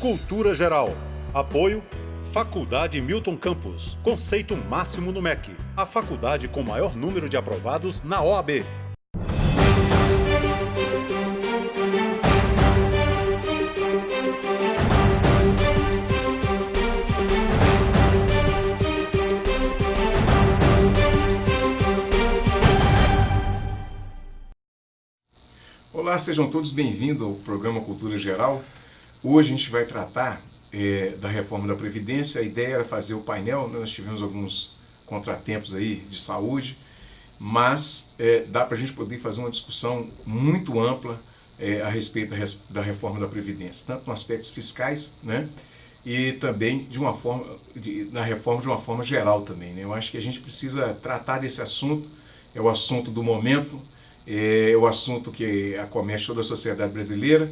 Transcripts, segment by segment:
Cultura Geral. Apoio Faculdade Milton Campos. Conceito máximo no MEC. A faculdade com maior número de aprovados na OAB. Olá, sejam todos bem-vindos ao programa Cultura Geral. Hoje a gente vai tratar da reforma da Previdência. A ideia era fazer o painel, nós tivemos alguns contratempos aí de saúde, mas dá para a gente poder fazer uma discussão muito ampla a respeito da reforma da Previdência, tanto nos aspectos fiscais, né, e também na reforma de uma forma geral também, né? Eu acho que a gente precisa tratar desse assunto, é o assunto do momento, é o assunto que acomete toda a sociedade brasileira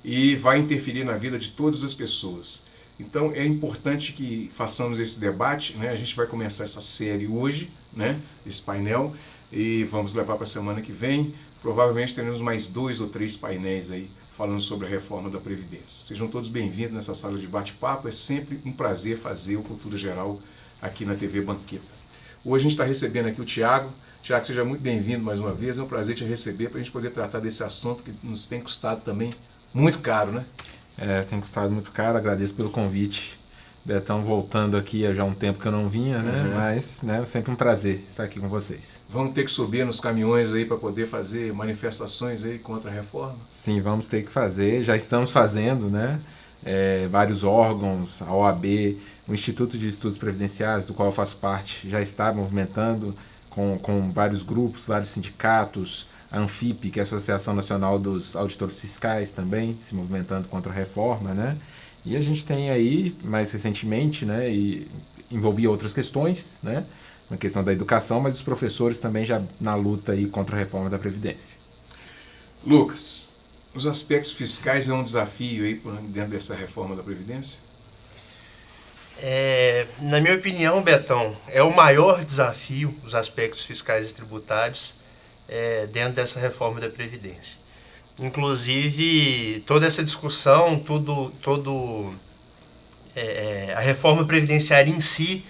e vai interferir na vida de todas as pessoas. Então é importante que façamos esse debate, né? A gente vai começar essa série hoje, né? Esse painel, e vamos levar para a semana que vem. Provavelmente teremos mais 2 ou 3 painéis aí falando sobre a reforma da Previdência. Sejam todos bem-vindos nessa sala de bate-papo. É sempre um prazer fazer o Cultura Geral aqui na TV Banqueta. Hoje a gente está recebendo aqui o Tiago. Tiago, seja muito bem-vindo mais uma vez. É um prazer te receber para a gente poder tratar desse assunto que nos tem custado também muito caro, né? Tem custado muito caro. Agradeço pelo convite. Betão, voltando aqui há já um tempo que eu não vinha, né? Uhum. Mas é sempre um prazer estar aqui com vocês. Vamos ter que subir nos caminhões aí para poder fazer manifestações aí contra a reforma? Sim, vamos ter que fazer. Já estamos fazendo, né? Vários órgãos, a OAB, o Instituto de Estudos Previdenciários, do qual eu faço parte, já está movimentando com vários grupos, vários sindicatos, a ANFIP, que é a Associação Nacional dos Auditores Fiscais, também se movimentando contra a reforma, né? E a gente tem aí, mais recentemente, né, e envolvia outras questões, né, na questão da educação, mas os professores também já na luta aí contra a reforma da Previdência. Lucas, os aspectos fiscais é um desafio aí dentro dessa reforma da Previdência? Na minha opinião, Betão, é o maior desafio, os aspectos fiscais e tributários, dentro dessa reforma da Previdência. Inclusive, toda essa discussão, a reforma previdenciária em si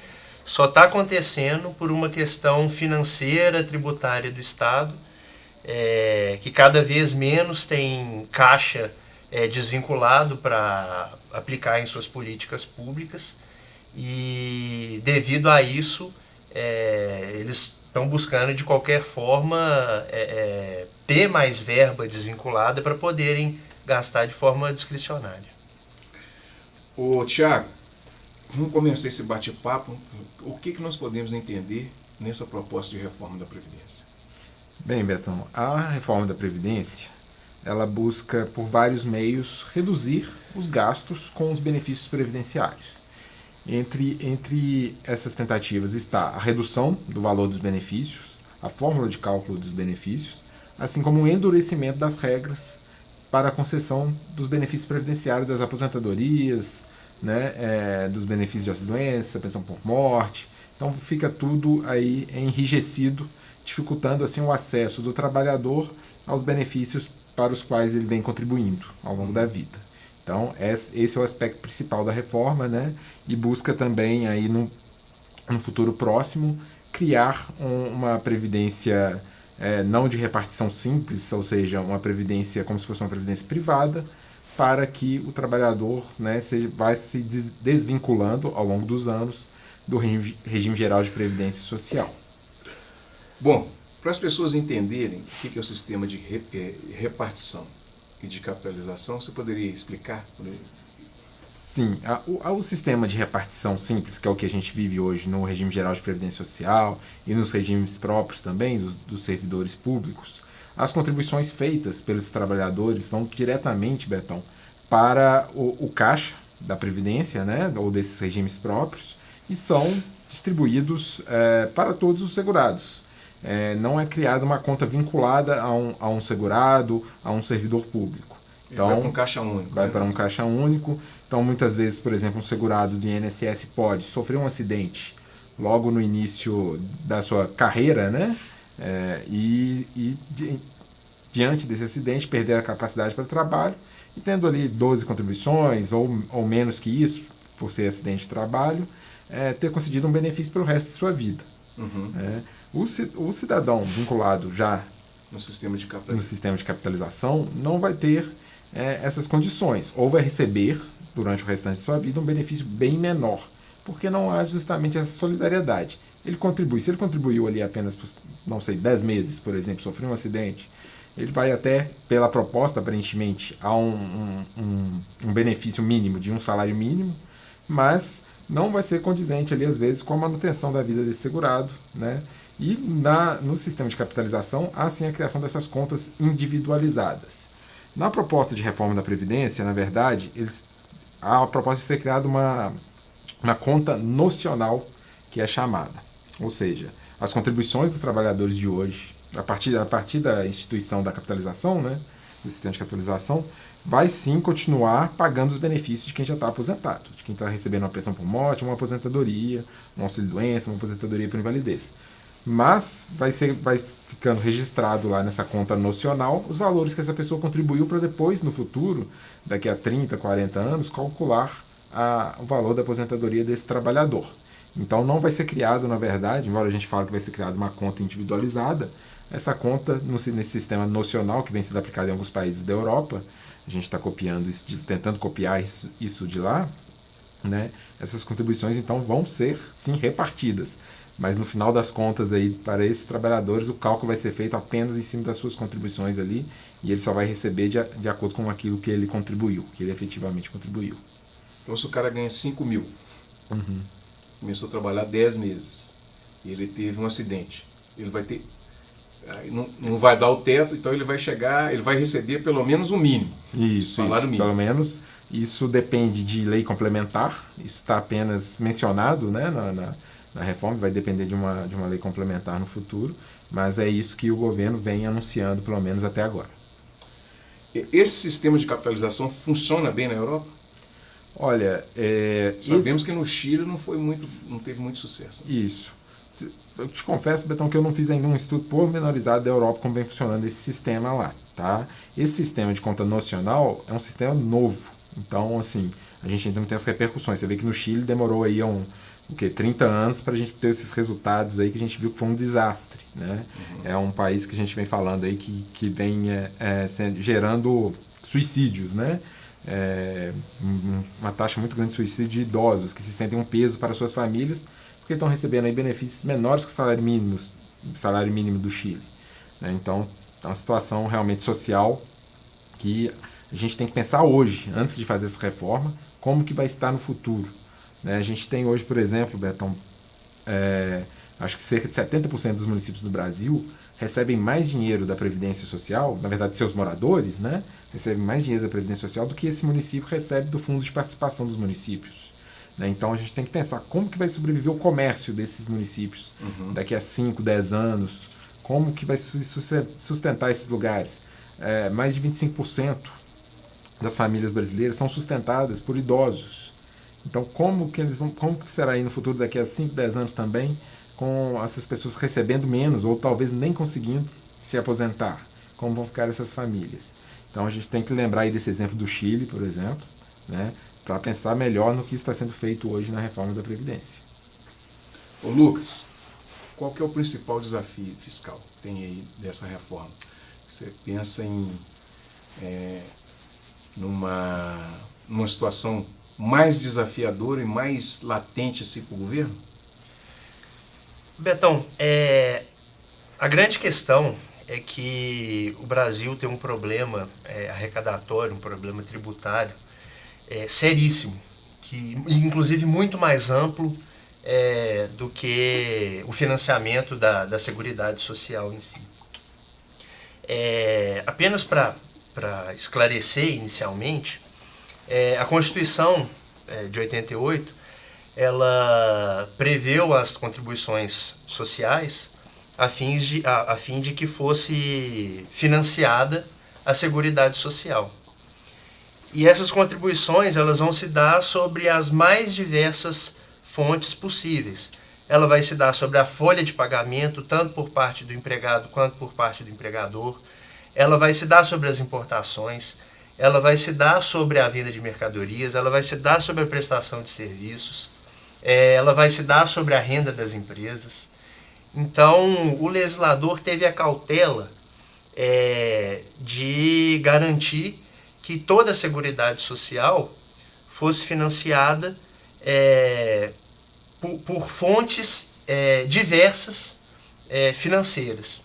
só está acontecendo por uma questão financeira, tributária do Estado, que cada vez menos tem caixa desvinculado para aplicar em suas políticas públicas. E devido a isso, eles estão buscando de qualquer forma ter mais verba desvinculada para poderem gastar de forma discricionária. Ô Tiago, vamos começar esse bate-papo. O que nós podemos entender nessa proposta de reforma da Previdência? Bem, Betão, a reforma da Previdência, ela busca por vários meios reduzir os gastos com os benefícios previdenciários. Entre essas tentativas está a redução do valor dos benefícios, a fórmula de cálculo dos benefícios, assim como o endurecimento das regras para a concessão dos benefícios previdenciários das aposentadorias, né, dos benefícios de doença, pensão por morte. Então fica tudo aí enrijecido, dificultando assim o acesso do trabalhador aos benefícios para os quais ele vem contribuindo ao longo da vida. Então, esse é o aspecto principal da reforma, né? E busca também, aí, no futuro próximo, criar uma previdência não de repartição simples, ou seja, uma previdência como se fosse uma previdência privada, para que o trabalhador, né, vai se desvinculando ao longo dos anos do regime geral de previdência social. Bom, para as pessoas entenderem o que é o sistema de repartição e de capitalização, você poderia explicar? Sim, o sistema de repartição simples, que é o que a gente vive hoje no regime geral de previdência social e nos regimes próprios também dos servidores públicos, as contribuições feitas pelos trabalhadores vão diretamente, Betão, para o caixa da Previdência, né, ou desses regimes próprios, e são distribuídos para todos os segurados. Não é criada uma conta vinculada a um segurado, a um servidor público. Então, vai para um caixa único. Vai para um caixa único. Então, muitas vezes, por exemplo, um segurado do INSS pode sofrer um acidente logo no início da sua carreira, né? Diante desse acidente, perder a capacidade para o trabalho e tendo ali 12 contribuições ou menos que isso, por ser acidente de trabalho, ter concedido um benefício pelo resto de sua vida. O cidadão vinculado já no sistema de capitalização não vai ter essas condições, ou vai receber, durante o restante de sua vida, um benefício bem menor, porque não há justamente essa solidariedade. Ele contribui, se ele contribuiu ali apenas por, não sei, 10 meses, por exemplo, sofreu um acidente, ele vai até, pela proposta, aparentemente, a um benefício mínimo de um salário mínimo, mas não vai ser condizente ali, às vezes, com a manutenção da vida desse segurado, né? E no sistema de capitalização, há sim a criação dessas contas individualizadas. Na proposta de reforma da Previdência, na verdade, há a proposta de ser criada uma conta nocional, que é chamada. Ou seja, as contribuições dos trabalhadores de hoje, a partir da instituição da capitalização, né, do sistema de capitalização, vai sim continuar pagando os benefícios de quem já está aposentado, de quem está recebendo uma pensão por morte, uma aposentadoria, um auxílio-doença, uma aposentadoria por invalidez. Mas vai ficando registrado lá nessa conta nocional os valores que essa pessoa contribuiu para depois, no futuro, daqui a 30, 40 anos, calcular o valor da aposentadoria desse trabalhador. Então não vai ser criado, na verdade, embora a gente fale que vai ser criada uma conta individualizada, essa conta nesse sistema nocional que vem sendo aplicado em alguns países da Europa, a gente está copiando isso, tentando copiar isso de lá, né? Essas contribuições então vão ser sim repartidas, mas no final das contas aí, para esses trabalhadores, o cálculo vai ser feito apenas em cima das suas contribuições ali, e ele só vai receber de acordo com aquilo que ele contribuiu, que ele efetivamente contribuiu. Então se o cara ganha 5 mil, começou a trabalhar 10 meses, e ele teve um acidente, ele vai ter, não vai dar o teto, então ele vai receber pelo menos o mínimo. Isso, salário mínimo. Pelo menos. Isso depende de lei complementar, isso está apenas mencionado, né, na reforma, vai depender de uma lei complementar no futuro, mas é isso que o governo vem anunciando, pelo menos até agora. Esse sistema de capitalização funciona bem na Europa? Olha, sabemos que no Chile não teve muito sucesso. Né? Isso. Eu te confesso, Betão, que eu não fiz ainda um estudo pormenorizado da Europa como vem funcionando esse sistema lá, tá? Esse sistema de conta nocional é um sistema novo, então, assim, a gente ainda não tem as repercussões. Você vê que no Chile demorou aí 30 anos para a gente ter esses resultados aí que a gente viu que foi um desastre, né? É um país que a gente vem falando aí que vem gerando suicídios, né? Uma taxa muito grande de suicídio de idosos que se sentem um peso para suas famílias porque estão recebendo aí benefícios menores que o salário mínimo do Chile, né? Então, é uma situação realmente social que a gente tem que pensar hoje, antes de fazer essa reforma, como que vai estar no futuro, né? A gente tem hoje, por exemplo, Betão, acho que cerca de 70% dos municípios do Brasil recebem mais dinheiro da Previdência Social, na verdade seus moradores, né, recebem mais dinheiro da Previdência Social do que esse município recebe do Fundo de Participação dos Municípios. Né? Então a gente tem que pensar como que vai sobreviver o comércio desses municípios daqui a 5, 10 anos, como que vai sustentar esses lugares. Mais de 25% das famílias brasileiras são sustentadas por idosos. Então como que será aí no futuro, daqui a 5, 10 anos também, com essas pessoas recebendo menos ou talvez nem conseguindo se aposentar? Como vão ficar essas famílias? Então a gente tem que lembrar aí desse exemplo do Chile, por exemplo, né, para pensar melhor no que está sendo feito hoje na reforma da Previdência. Ô Lucas, qual que é o principal desafio fiscal que tem aí dessa reforma? Você pensa em numa situação mais desafiadora e mais latente assim para o governo? Betão, a grande questão é que o Brasil tem um problema arrecadatório, um problema tributário seríssimo, que inclusive muito mais amplo do que o financiamento da Seguridade Social em si. Apenas para esclarecer inicialmente, a Constituição de 88, ela preveu as contribuições sociais a fim de que fosse financiada a Seguridade Social. E essas contribuições elas vão se dar sobre as mais diversas fontes possíveis. Ela vai se dar sobre a folha de pagamento, tanto por parte do empregado quanto por parte do empregador. Ela vai se dar sobre as importações. ela vai se dar sobre a venda de mercadorias, ela vai se dar sobre a prestação de serviços, ela vai se dar sobre a renda das empresas. Então, o legislador teve a cautela de garantir que toda a Seguridade Social fosse financiada por fontes diversas financeiras.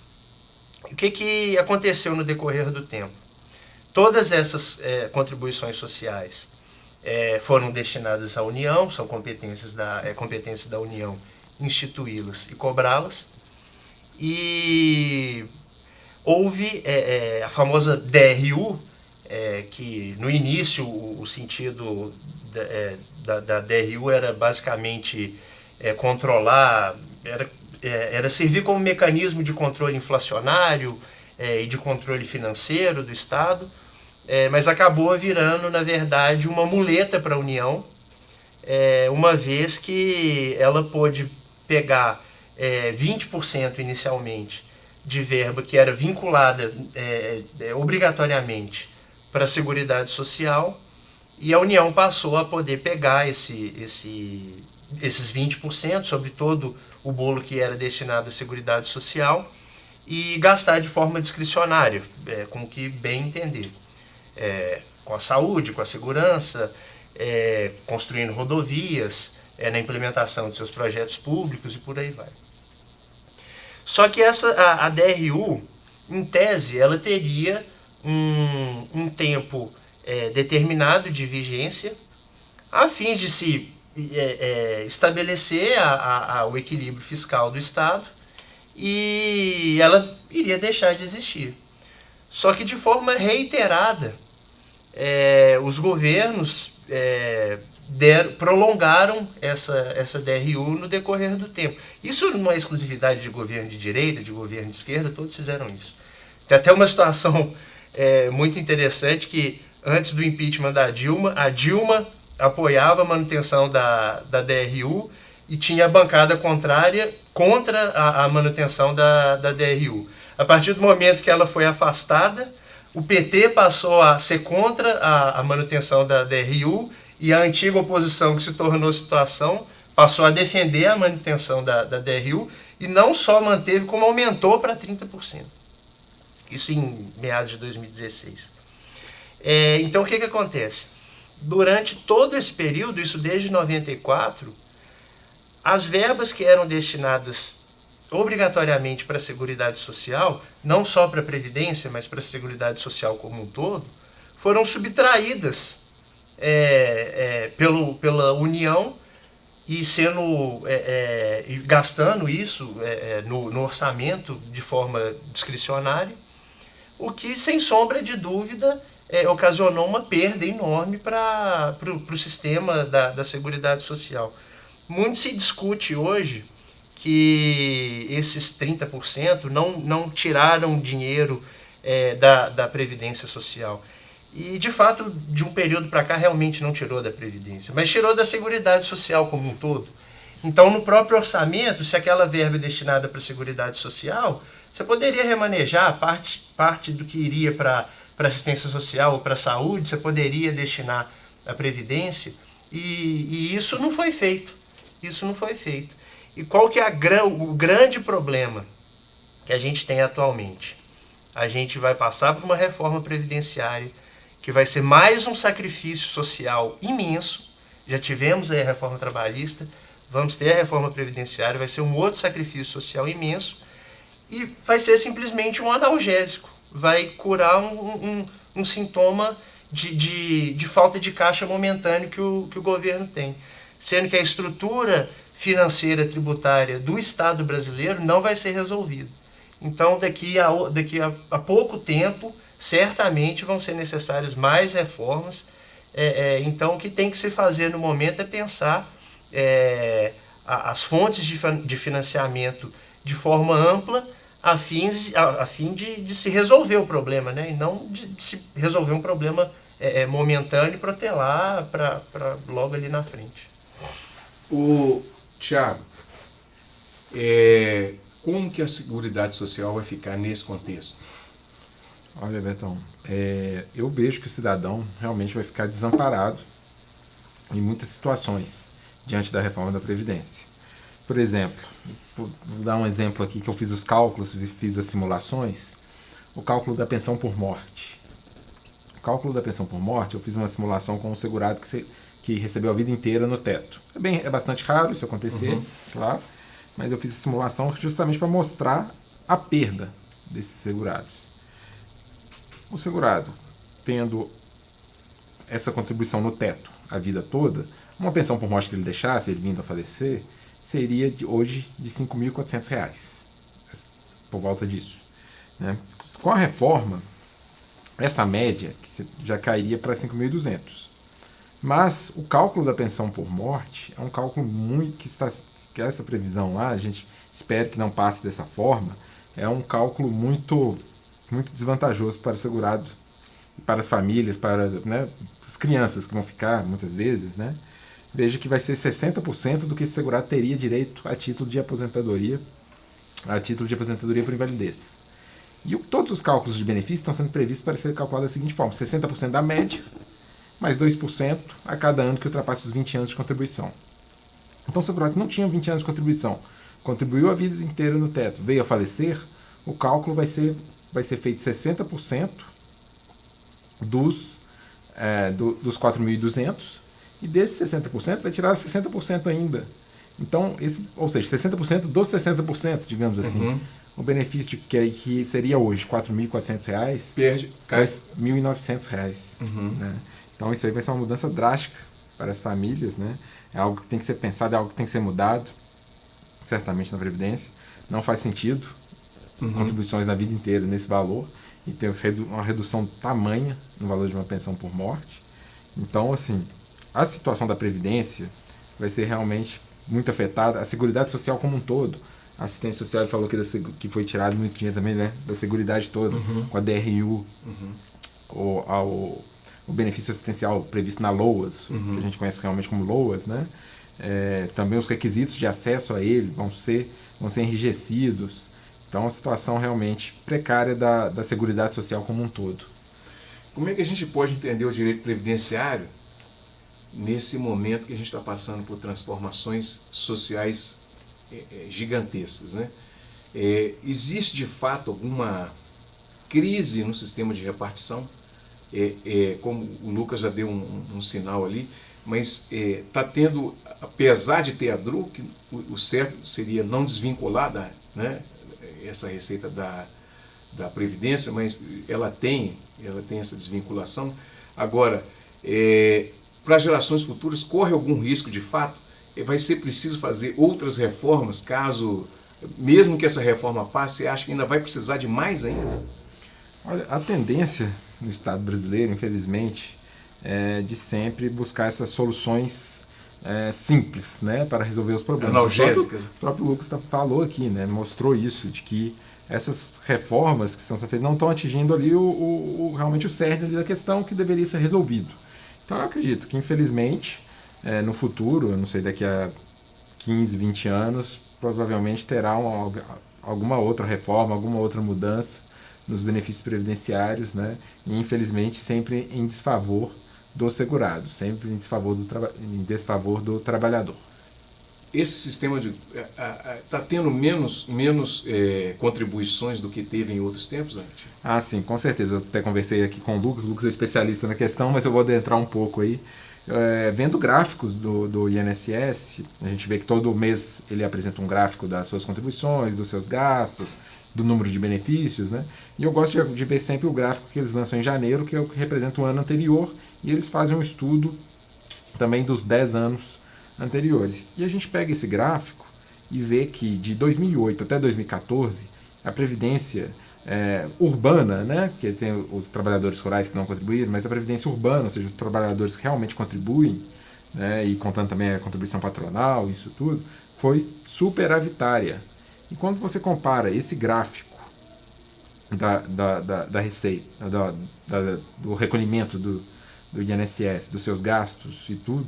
O que aconteceu no decorrer do tempo? Todas essas contribuições sociais foram destinadas à União, são competência da União instituí-las e cobrá-las, e houve a famosa DRU, que no início o sentido da DRU era basicamente controlar, era servir como mecanismo de controle inflacionário e de controle financeiro do Estado, mas acabou virando, na verdade, uma muleta para a União, uma vez que ela pôde pegar 20% inicialmente de verba que era vinculada obrigatoriamente para a Seguridade Social, e a União passou a poder pegar esses 20% sobre todo o bolo que era destinado à Seguridade Social e gastar de forma discricionária, com o que bem entender. Com a saúde, com a segurança, construindo rodovias, na implementação de seus projetos públicos e por aí vai. Só que a DRU, em tese, ela teria um tempo determinado de vigência, a fim de se estabelecer o equilíbrio fiscal do Estado, e ela iria deixar de existir. Só que de forma reiterada, os governos prolongaram essa DRU no decorrer do tempo. Isso não é exclusividade de governo de direita, de governo de esquerda, todos fizeram isso. Tem até uma situação muito interessante que, antes do impeachment da Dilma, a Dilma apoiava a manutenção da DRU e tinha a bancada contrária contra a manutenção da DRU. A partir do momento que ela foi afastada, o PT passou a ser contra a manutenção da DRU, e a antiga oposição, que se tornou situação, passou a defender a manutenção da DRU, e não só manteve, como aumentou para 30%. Isso em meados de 2016. Então, o que acontece? Durante todo esse período, isso desde 94, as verbas que eram destinadas obrigatoriamente para a Seguridade Social, não só para a Previdência, mas para a Seguridade Social como um todo, foram subtraídas pela União e gastando isso no orçamento de forma discricionária, o que, sem sombra de dúvida, ocasionou uma perda enorme para o sistema da Seguridade Social. Muito se discute hoje que esses 30% não tiraram dinheiro da Previdência Social. E, de fato, de um período para cá, realmente não tirou da Previdência, mas tirou da Seguridade Social como um todo. Então, no próprio orçamento, se aquela verba é destinada para a Seguridade Social, você poderia remanejar parte do que iria para assistência social ou para a saúde, você poderia destinar à Previdência, e isso não foi feito. Isso não foi feito. E qual que é o grande problema que a gente tem atualmente? A gente vai passar por uma reforma previdenciária que vai ser mais um sacrifício social imenso. Já tivemos aí a reforma trabalhista, vamos ter a reforma previdenciária, vai ser um outro sacrifício social imenso, e vai ser simplesmente um analgésico, vai curar um sintoma de falta de caixa momentâneo que o governo tem, sendo que a estrutura financeira tributária do Estado brasileiro não vai ser resolvida. Então, daqui a pouco tempo, certamente vão ser necessárias mais reformas. Então, o que tem que se fazer no momento é pensar as fontes de financiamento de forma ampla, a fim de se resolver o problema, né? E não de se resolver um problema momentâneo e protelar para logo ali na frente. Tiago, como que a Seguridade Social vai ficar nesse contexto? Olha, Betão, eu vejo que o cidadão realmente vai ficar desamparado em muitas situações diante da reforma da Previdência. Por exemplo, vou dar um exemplo aqui que eu fiz os cálculos, fiz as simulações, o cálculo da pensão por morte. O cálculo da pensão por morte, eu fiz uma simulação com um segurado que recebeu a vida inteira no teto. É bastante raro isso acontecer, claro, mas eu fiz a simulação justamente para mostrar a perda desses segurados. O segurado, tendo essa contribuição no teto a vida toda, uma pensão por morte que ele deixasse, ele vindo a falecer, seria hoje de R$ 5.400, por volta disso. Né? Com a reforma, essa média já cairia para 5.200. Mas o cálculo da pensão por morte é um cálculo que essa previsão lá, a gente espera que não passe dessa forma, é um cálculo muito desvantajoso para o segurado, para as famílias, para, né, as crianças que vão ficar muitas vezes, né? Veja que vai ser 60% do que esse segurado teria direito a título de aposentadoria por invalidez. E todos os cálculos de benefícios estão sendo previstos para ser calculados da seguinte forma: 60% da média, mais 2% a cada ano que ultrapasse os 20 anos de contribuição. Então, o segurado que não tinha 20 anos de contribuição, contribuiu a vida inteira no teto, veio a falecer, o cálculo vai ser feito 60% dos 4.200, e desses 60% vai tirar 60% ainda. Então, ou seja, 60% dos 60%, digamos assim. O benefício que seria hoje R$ 4.400, cai R$ 1.900. Né? Então, isso aí vai ser uma mudança drástica para as famílias. Né? É algo que tem que ser pensado, é algo que tem que ser mudado, certamente, na Previdência. Não faz sentido contribuições na vida inteira nesse valor e ter uma redução tamanha no valor de uma pensão por morte. Então, assim, a situação da Previdência vai ser realmente muito afetada, a Seguridade Social como um todo. A assistência social falou que foi tirado muito dinheiro também, né, da Seguridade toda, com a DRU, o benefício assistencial previsto na LOAS, que a gente conhece realmente como LOAS, né? Também os requisitos de acesso a ele vão ser enrijecidos. Então, a situação realmente precária da Seguridade Social como um todo. Como é que a gente pode entender o direito previdenciário nesse momento que a gente está passando por transformações sociais gigantescas, né? Existe, de fato, alguma crise no sistema de repartição? Como o Lucas já deu um sinal ali, mas está tendo, apesar de ter a DRU, que o certo seria não desvincular essa receita da Previdência, mas ela tem essa desvinculação. Agora, para gerações futuras, corre algum risco de fato? Vai ser preciso fazer outras reformas, caso, mesmo que essa reforma passe, você acha que ainda vai precisar de mais ainda? Olha, a tendência no Estado brasileiro, infelizmente, é de sempre buscar essas soluções simples, né, para resolver os problemas. Analgésicas. O próprio Lucas falou aqui, né, mostrou isso, de que essas reformas que estão sendo feitas não estão atingindo ali realmente o cerne da questão que deveria ser resolvido. Então eu acredito que, infelizmente, no futuro, eu não sei, daqui a 15, 20 anos, provavelmente terá alguma outra reforma, alguma outra mudança nos benefícios previdenciários, né? E, infelizmente, sempre em desfavor do segurado, sempre em desfavor do trabalhador. Esse sistema está tendo menos contribuições do que teve em outros tempos, né? Ah, sim, com certeza. Eu até conversei aqui com o Lucas é especialista na questão, mas eu vou adentrar um pouco aí. Vendo gráficos do INSS, a gente vê que todo mês ele apresenta um gráfico das suas contribuições, dos seus gastos, do número de benefícios, né? E eu gosto de ver sempre o gráfico que eles lançam em janeiro, que é o que representa o ano anterior, e eles fazem um estudo também dos 10 anos anteriores. E a gente pega esse gráfico e vê que de 2008 até 2014, a Previdência urbana, né, que tem os trabalhadores rurais que não contribuíram, mas a Previdência urbana, ou seja, os trabalhadores que realmente contribuem, né, e contando também a contribuição patronal, isso tudo, foi superavitária. E quando você compara esse gráfico da receita, do recolhimento do INSS, dos seus gastos e tudo,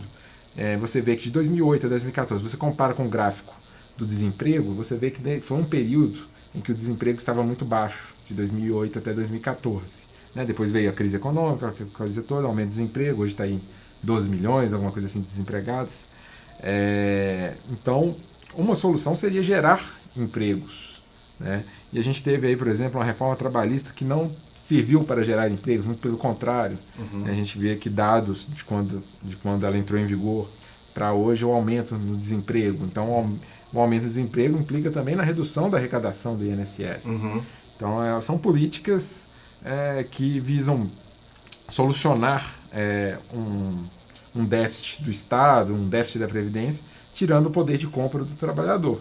você vê que de 2008 a 2014, você compara com o gráfico do desemprego, você vê que foi um período em que o desemprego estava muito baixo, de 2008 até 2014. Né? Depois veio a crise econômica, a coisa toda, aumento do desemprego, hoje está em 12 milhões, alguma coisa assim, de desempregados. Então, uma solução seria gerar empregos. Né? E a gente teve aí, por exemplo, uma reforma trabalhista que não serviu para gerar empregos, muito pelo contrário. A gente vê que dados de quando ela entrou em vigor para hoje, o aumento no desemprego. Então, o aumento do desemprego implica também na redução da arrecadação do INSS. Então, são políticas que visam solucionar um déficit do Estado, um déficit da Previdência, tirando o poder de compra do trabalhador.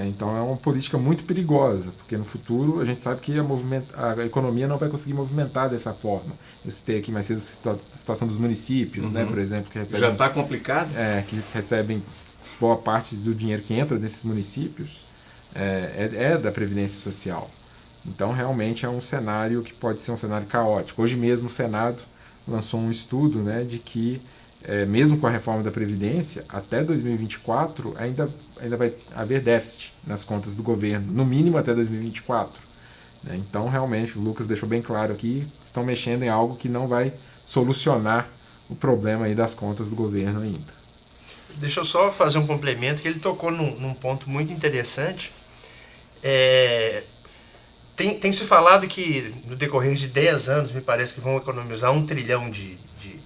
Então é uma política muito perigosa, porque no futuro a gente sabe que a economia não vai conseguir movimentar dessa forma. Eu citei aqui mais cedo a situação dos municípios, né, por exemplo, que recebem, já está complicado? Que recebem boa parte do dinheiro que entra desses municípios da Previdência Social. Então realmente é um cenário que pode ser um cenário caótico. Hoje mesmo o Senado lançou um estudo, né, de que mesmo com a reforma da Previdência, até 2024 ainda vai haver déficit nas contas do governo, no mínimo até 2024. Então, realmente, o Lucas deixou bem claro aqui, estão mexendo em algo que não vai solucionar o problema aí das contas do governo ainda. Deixa eu só fazer um complemento, que ele tocou num ponto muito interessante. Tem se falado que no decorrer de 10 anos, me parece que vão economizar 1 trilhão de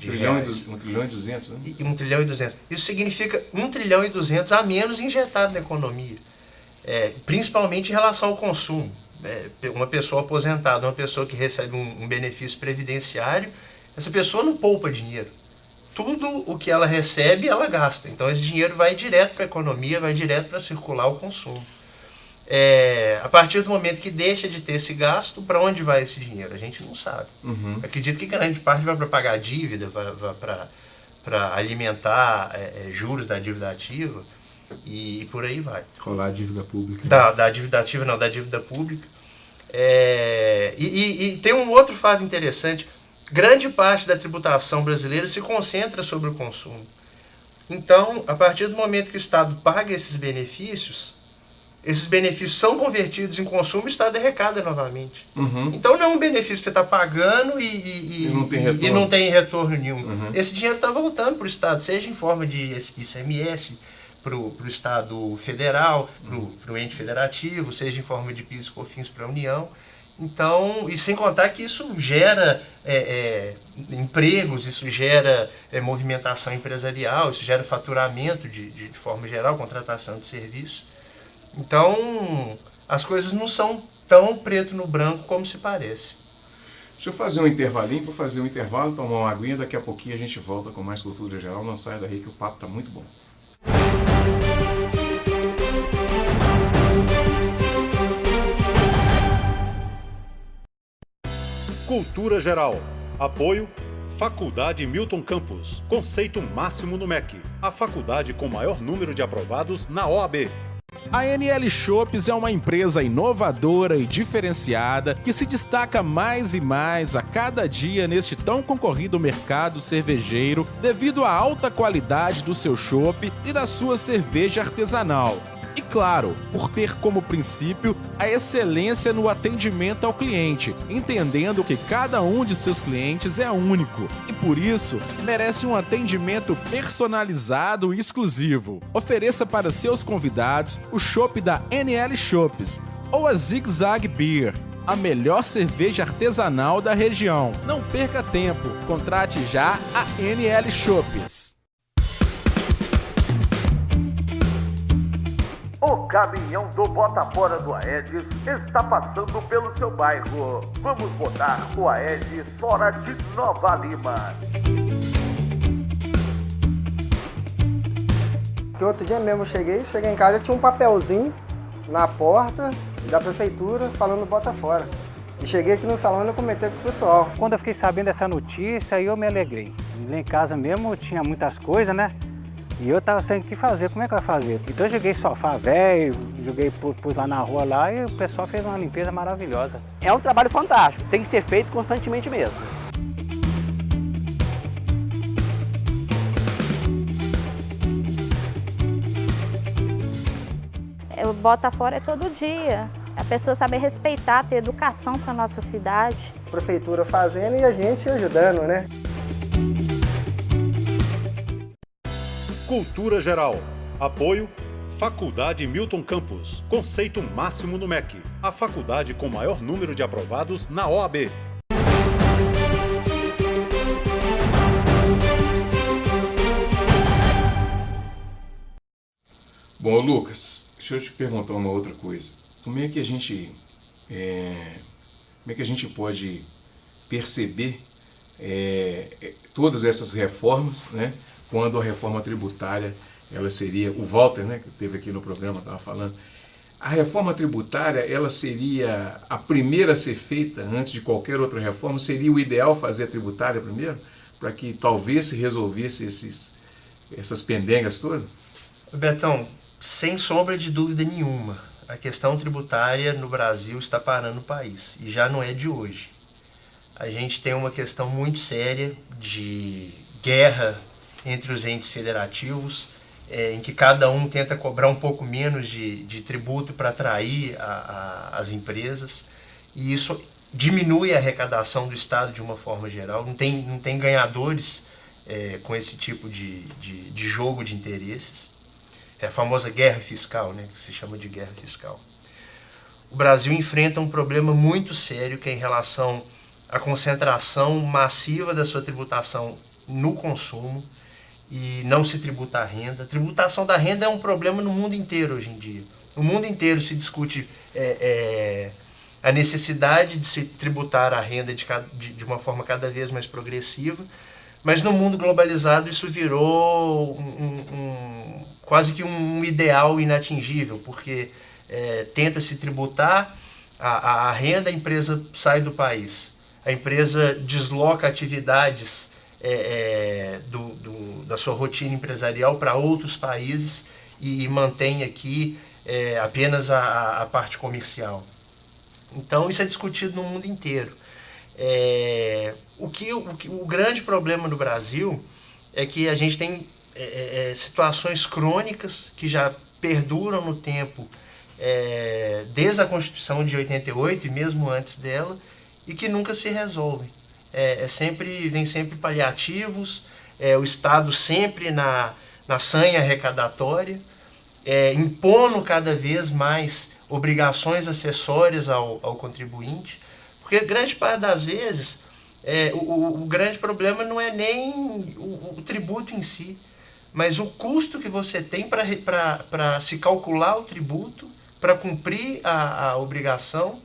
reais. 1 trilhão e 200, né? 1 trilhão e 200. Isso significa 1 trilhão e 200 a menos injetado na economia, principalmente em relação ao consumo. Uma pessoa aposentada, uma pessoa que recebe um benefício previdenciário, essa pessoa não poupa dinheiro. Tudo o que ela recebe, ela gasta. Então esse dinheiro vai direto para a economia, vai direto para circular o consumo. A partir do momento que deixa de ter esse gasto, para onde vai esse dinheiro? A gente não sabe. Acredito que grande parte vai para pagar dívida, vai para alimentar juros da dívida ativa e por aí vai. Rolar a dívida pública. Da dívida ativa, não, da dívida pública. E tem um outro fato interessante. Grande parte da tributação brasileira se concentra sobre o consumo. Então, a partir do momento que o Estado paga esses benefícios são convertidos em consumo e o Estado arrecada novamente. Então não é um benefício que você está pagando e não tem retorno nenhum. Esse dinheiro está voltando para o Estado, seja em forma de ICMS, para o Estado federal, para o ente federativo, seja em forma de PIS e COFINS para a União. Então, e sem contar que isso gera empregos, isso gera movimentação empresarial, isso gera faturamento de forma geral, contratação de serviços. Então, as coisas não são tão preto no branco como se parece. Deixa eu fazer um intervalinho, vou fazer um intervalo, tomar uma aguinha, daqui a pouquinho a gente volta com mais Cultura Geral. Não saia daí que o papo está muito bom. Cultura Geral. Apoio Faculdade Milton Campos. Conceito máximo no MEC. A faculdade com maior número de aprovados na OAB. A NL Chops é uma empresa inovadora e diferenciada que se destaca mais e mais a cada dia neste tão concorrido mercado cervejeiro devido à alta qualidade do seu chopp e da sua cerveja artesanal. E claro, por ter como princípio a excelência no atendimento ao cliente, entendendo que cada um de seus clientes é único e por isso merece um atendimento personalizado e exclusivo. Ofereça para seus convidados o chopp da NL Chops ou a Zig Zag Beer, a melhor cerveja artesanal da região. Não perca tempo, contrate já a NL Chops. O caminhão do Bota-Fora do Aedes está passando pelo seu bairro. Vamos botar o Aedes fora de Nova Lima. Outro dia mesmo eu cheguei em casa, tinha um papelzinho na porta da prefeitura falando Bota Fora. E cheguei aqui no salão e comentei com o pessoal. Quando eu fiquei sabendo dessa notícia, eu me alegrei. Lá em casa mesmo tinha muitas coisas, né? E eu tava sem o que fazer, como é que eu ia fazer? Então eu joguei sofá velho, joguei pus lá na rua lá e o pessoal fez uma limpeza maravilhosa. É um trabalho fantástico, tem que ser feito constantemente mesmo. O Bota Fora é todo dia. A pessoa saber respeitar, ter educação para a nossa cidade. A prefeitura fazendo e a gente ajudando, né? Cultura Geral. Apoio Faculdade Milton Campos. Conceito máximo no MEC. A faculdade com maior número de aprovados na OAB. Bom, Lucas, deixa eu te perguntar uma outra coisa. Como é que a gente pode perceber todas essas reformas, né? Quando a reforma tributária, ela seria, o Walter, né, que esteve aqui no programa, estava falando, a reforma tributária, ela seria a primeira a ser feita antes de qualquer outra reforma? Seria o ideal fazer a tributária primeiro, para que talvez se resolvesse essas pendengas todas? Betão, sem sombra de dúvida nenhuma, a questão tributária no Brasil está parando o país, e já não é de hoje. A gente tem uma questão muito séria de guerra entre os entes federativos, em que cada um tenta cobrar um pouco menos de tributo para atrair as empresas, e isso diminui a arrecadação do Estado de uma forma geral. Não tem ganhadores com esse tipo de jogo de interesses. É a famosa guerra fiscal, né, que se chama de guerra fiscal. O Brasil enfrenta um problema muito sério, que é em relação à concentração massiva da sua tributação no consumo, e não se tributa a renda. A tributação da renda é um problema no mundo inteiro hoje em dia. No mundo inteiro se discute a necessidade de se tributar a renda de uma forma cada vez mais progressiva, mas no mundo globalizado isso virou quase que um ideal inatingível, porque tenta-se tributar a renda, a empresa sai do país. A empresa desloca atividades da sua rotina empresarial para outros países e mantém aqui apenas a parte comercial. Então isso é discutido no mundo inteiro. O grande problema no Brasil é que a gente tem situações crônicas que já perduram no tempo, desde a Constituição de 88 e mesmo antes dela, e que nunca se resolvem. Vem sempre paliativos, o Estado sempre na sanha arrecadatória, impondo cada vez mais obrigações acessórias ao contribuinte, porque grande parte das vezes o grande problema não é nem o tributo em si, mas o custo que você tem para se calcular o tributo, para cumprir a obrigação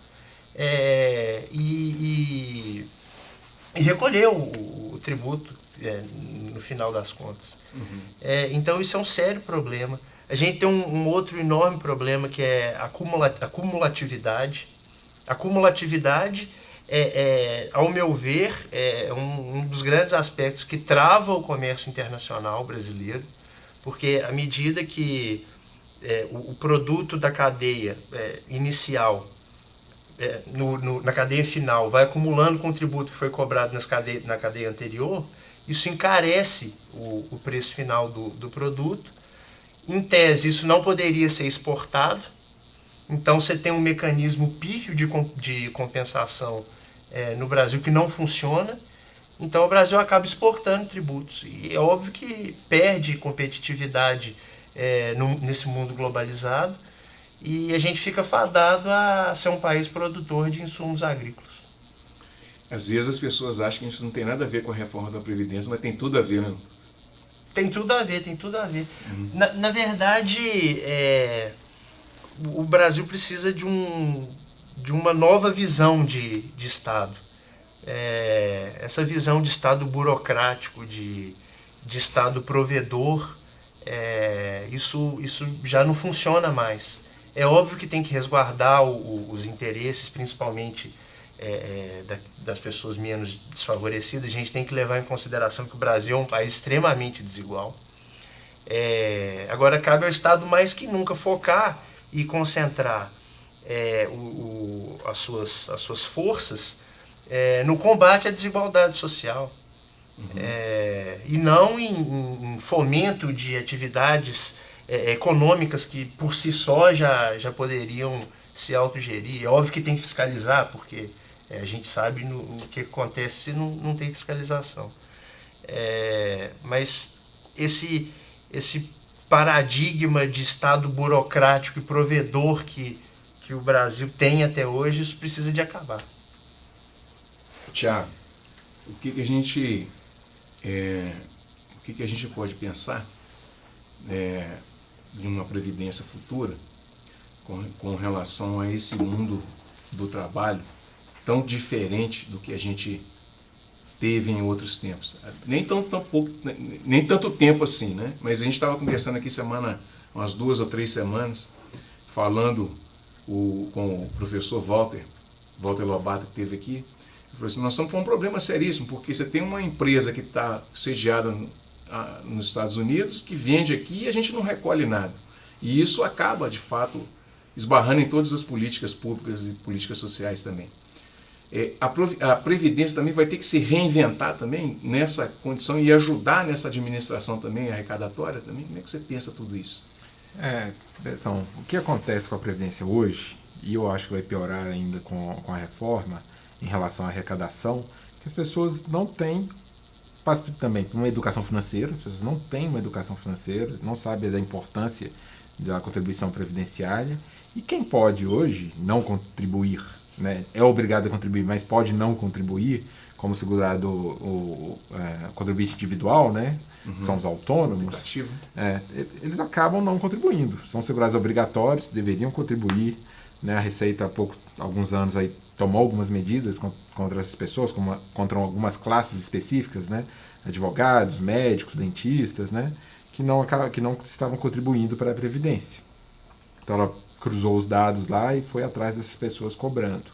e recolher o tributo no final das contas. Uhum. Então isso é um sério problema. A gente tem um outro enorme problema, que é a cumulatividade. A cumulatividade, ao meu ver, é um dos grandes aspectos que trava o comércio internacional brasileiro, porque à medida que o produto da cadeia inicial, na cadeia final, vai acumulando com o tributo que foi cobrado na cadeia anterior, isso encarece o preço final do produto. Em tese, isso não poderia ser exportado, então você tem um mecanismo pífio de compensação no Brasil que não funciona, então o Brasil acaba exportando tributos, e é óbvio que perde competitividade nesse mundo globalizado, e a gente fica fadado a ser um país produtor de insumos agrícolas. Às vezes as pessoas acham que isso não tem nada a ver com a reforma da Previdência, mas tem tudo a ver, né? Tem tudo a ver, tem tudo a ver. Uhum. Na verdade, o Brasil precisa de uma nova visão de Estado. Essa visão de Estado burocrático, de Estado provedor, isso já não funciona mais. É óbvio que tem que resguardar os interesses, principalmente das pessoas menos desfavorecidas. A gente tem que levar em consideração que o Brasil é um país extremamente desigual. Agora, cabe ao Estado mais que nunca focar e concentrar as suas forças no combate à desigualdade social. Uhum. E não em fomento de atividades econômicas que por si só já poderiam se autogerir. É óbvio que tem que fiscalizar, porque a gente sabe o que acontece se não tem fiscalização. Mas esse paradigma de Estado burocrático e provedor que o Brasil tem até hoje, isso precisa de acabar. Tiago, o que a gente pode pensar de uma previdência futura com relação a esse mundo do trabalho tão diferente do que a gente teve em outros tempos? Nem tanto tempo assim, né? Mas a gente estava conversando aqui umas 2 ou 3 semanas, falando com o professor Walter Lobato, que esteve aqui. Ele falou assim: nós estamos com um problema seríssimo, porque você tem uma empresa que está sediada nos Estados Unidos, que vende aqui e a gente não recolhe nada. E isso acaba, de fato, esbarrando em todas as políticas públicas e políticas sociais também. A Previdência também vai ter que se reinventar também nessa condição e ajudar nessa administração também arrecadatória também. Como é que você pensa tudo isso? Então, o que acontece com a Previdência hoje, e eu acho que vai piorar ainda com a reforma em relação à arrecadação, que as pessoas não têm, também uma educação financeira, as pessoas não têm uma educação financeira, não sabem da importância da contribuição previdenciária, e quem pode hoje não contribuir, né, é obrigado a contribuir, mas pode não contribuir, como segurado contribuinte individual, né, são os autônomos, eles acabam não contribuindo. São segurados obrigatórios, deveriam contribuir, né. A Receita, há alguns anos, aí, tomou algumas medidas contra essas pessoas, contra algumas classes específicas, né, advogados, médicos, dentistas, né, que não estavam contribuindo para a Previdência. Então ela cruzou os dados lá e foi atrás dessas pessoas cobrando.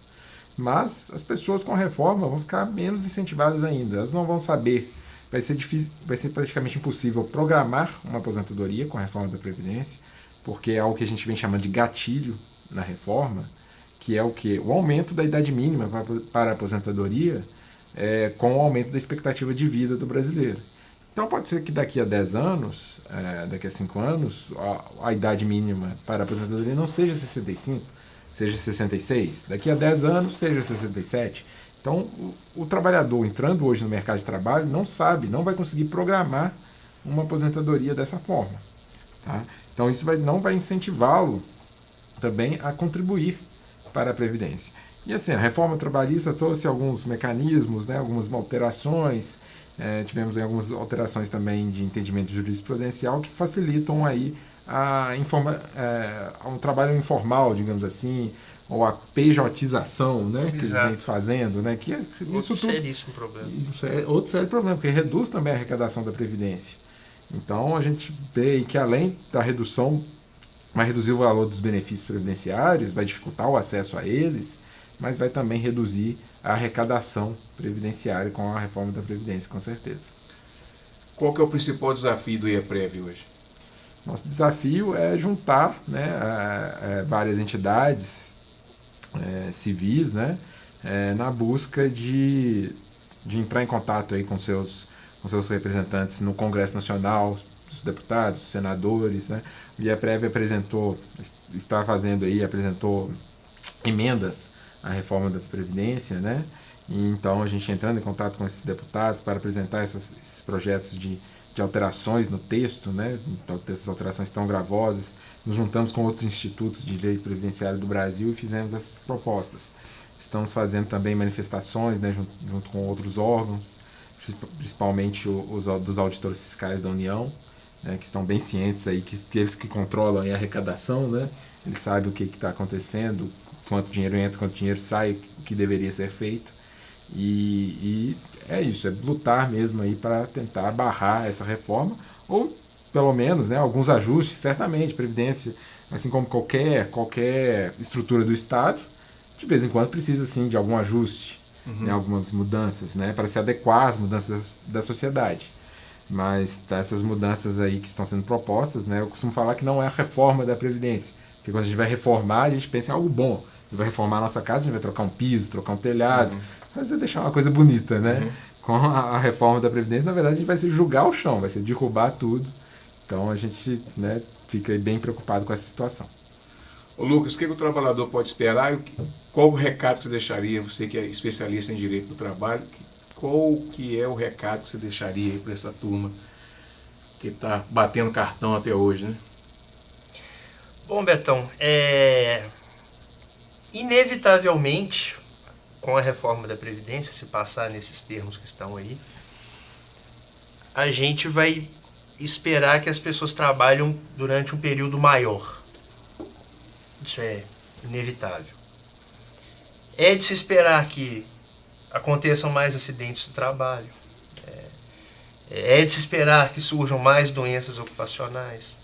Mas as pessoas com a reforma vão ficar menos incentivadas ainda. Elas não vão saber. Vai ser difícil, vai ser praticamente impossível programar uma aposentadoria com a reforma da Previdência, porque é algo que a gente vem chamando de gatilho na reforma, que é o quê? O aumento da idade mínima para a aposentadoria com o aumento da expectativa de vida do brasileiro. Então pode ser que daqui a 10 anos, daqui a 5 anos, a idade mínima para a aposentadoria não seja 65, seja 66. Daqui a 10 anos seja 67. Então o trabalhador entrando hoje no mercado de trabalho não vai conseguir programar uma aposentadoria dessa forma. Tá? Então isso não vai incentivá-lo também a contribuir para a Previdência. E assim, a reforma trabalhista trouxe alguns mecanismos, né, algumas alterações. Tivemos algumas alterações também de entendimento jurisprudencial que facilitam aí um trabalho informal, digamos assim, ou a pejotização, né, que eles vêm fazendo, né, que outro seríssimo problema. Isso é outro sério problema, porque reduz também a arrecadação da Previdência. Então a gente vê que além da redução, vai reduzir o valor dos benefícios previdenciários, vai dificultar o acesso a eles, mas vai também reduzir a arrecadação previdenciária com a reforma da Previdência, com certeza. Qual que é o principal desafio do IEPREV hoje? Nosso desafio é juntar, né, várias entidades civis, né, na busca de entrar em contato aí com seus representantes no Congresso Nacional, os deputados, os senadores, né. O IEPREV apresentou emendas a reforma da Previdência, né? E então a gente entrando em contato com esses deputados para apresentar esses projetos de alterações no texto, né? Então, essas alterações tão gravosas, nos juntamos com outros institutos de direito previdenciário do Brasil e fizemos essas propostas. Estamos fazendo também manifestações, né, junto com outros órgãos, principalmente dos auditores fiscais da União, né, que estão bem cientes aí que eles que controlam a arrecadação, né? Eles sabem o que está acontecendo, quanto dinheiro entra, quanto dinheiro sai, o que deveria ser feito. E é isso, é lutar mesmo aí para tentar barrar essa reforma, ou pelo menos, né, alguns ajustes, certamente. Previdência, assim como qualquer estrutura do Estado, de vez em quando precisa sim de algum ajuste, né, algumas mudanças, né, para se adequar às mudanças da sociedade. Mas essas mudanças aí que estão sendo propostas, né, eu costumo falar que não é a reforma da Previdência, porque quando a gente vai reformar, a gente pensa em algo bom. A gente vai reformar a nossa casa, a gente vai trocar um piso, trocar um telhado, mas vai deixar uma coisa bonita, né? Com a reforma da Previdência, na verdade, a gente vai se julgar o chão, vai se derrubar tudo. Então a gente, né, fica bem preocupado com essa situação. Ô Lucas, o que o trabalhador pode esperar e qual o recado que você deixaria, você que é especialista em direito do trabalho, qual que é o recado que você deixaria aí para essa turma que está batendo cartão até hoje, né? Bom, Betão, inevitavelmente, com a reforma da Previdência, se passar nesses termos que estão aí, a gente vai esperar que as pessoas trabalhem durante um período maior. Isso é inevitável. É de se esperar que aconteçam mais acidentes do trabalho. É de se esperar que surjam mais doenças ocupacionais.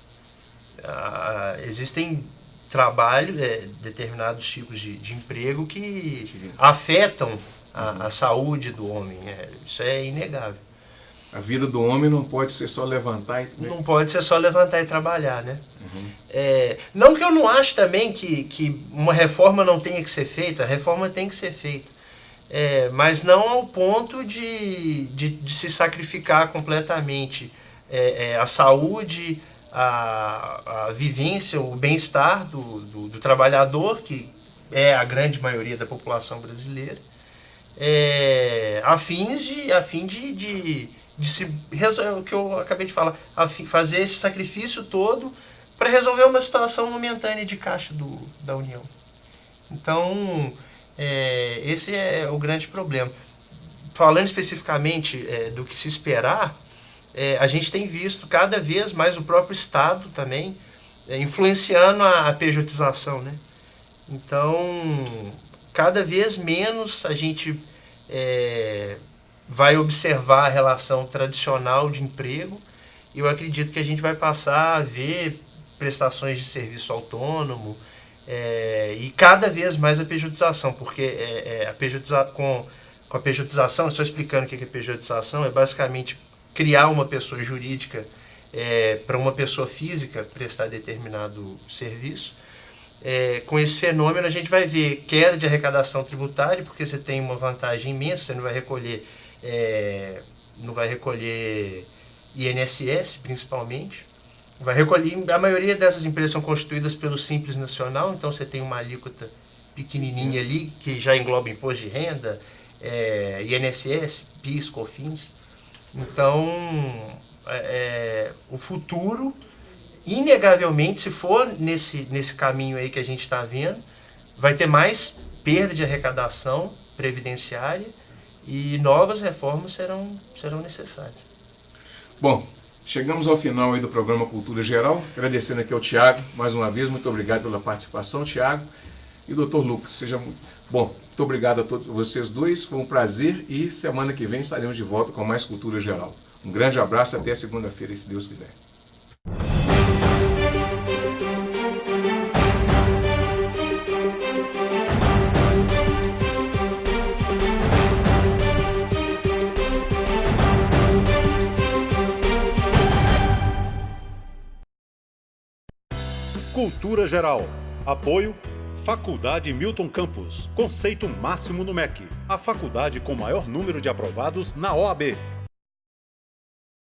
Existem trabalhos, determinados tipos de emprego que afetam a saúde do homem. Isso é inegável. A vida do homem não pode ser só levantar e... Não pode ser só levantar e trabalhar, né? Não que eu não ache também que uma reforma não tenha que ser feita, a reforma tem que ser feita. Mas não ao ponto de se sacrificar completamente a saúde, a vivência, o bem-estar do trabalhador, que é a grande maioria da população brasileira, a fim de se resolver, o que eu acabei de falar, fazer esse sacrifício todo para resolver uma situação momentânea de caixa da União. Então, esse é o grande problema. Falando especificamente do que se esperar, a gente tem visto cada vez mais o próprio Estado também influenciando a pejotização, né? Então, cada vez menos a gente vai observar a relação tradicional de emprego, e eu acredito que a gente vai passar a ver prestações de serviço autônomo e cada vez mais a pejotização, porque com a pejotização, estou explicando o que é pejotização, é basicamente criar uma pessoa jurídica para uma pessoa física prestar determinado serviço. Com esse fenômeno a gente vai ver queda de arrecadação tributária, porque você tem uma vantagem imensa, você não vai recolher INSS, principalmente. Vai recolher, a maioria dessas empresas são constituídas pelo Simples Nacional, então você tem uma alíquota pequenininha ali, que já engloba imposto de renda, INSS, PIS, COFINS. Então, o futuro, inegavelmente, se for nesse caminho aí que a gente está vendo, vai ter mais perda de arrecadação previdenciária e novas reformas serão necessárias. Bom, chegamos ao final aí do programa Cultura Geral, agradecendo aqui ao Tiago, mais uma vez, muito obrigado pela participação, Tiago, e Dr. Lucas, muito obrigado a todos vocês dois, foi um prazer, e semana que vem estaremos de volta com mais Cultura Geral. Um grande abraço, até segunda-feira, se Deus quiser. Cultura Geral. Apoio Faculdade Milton Campos. Conceito máximo no MEC. A faculdade com maior número de aprovados na OAB.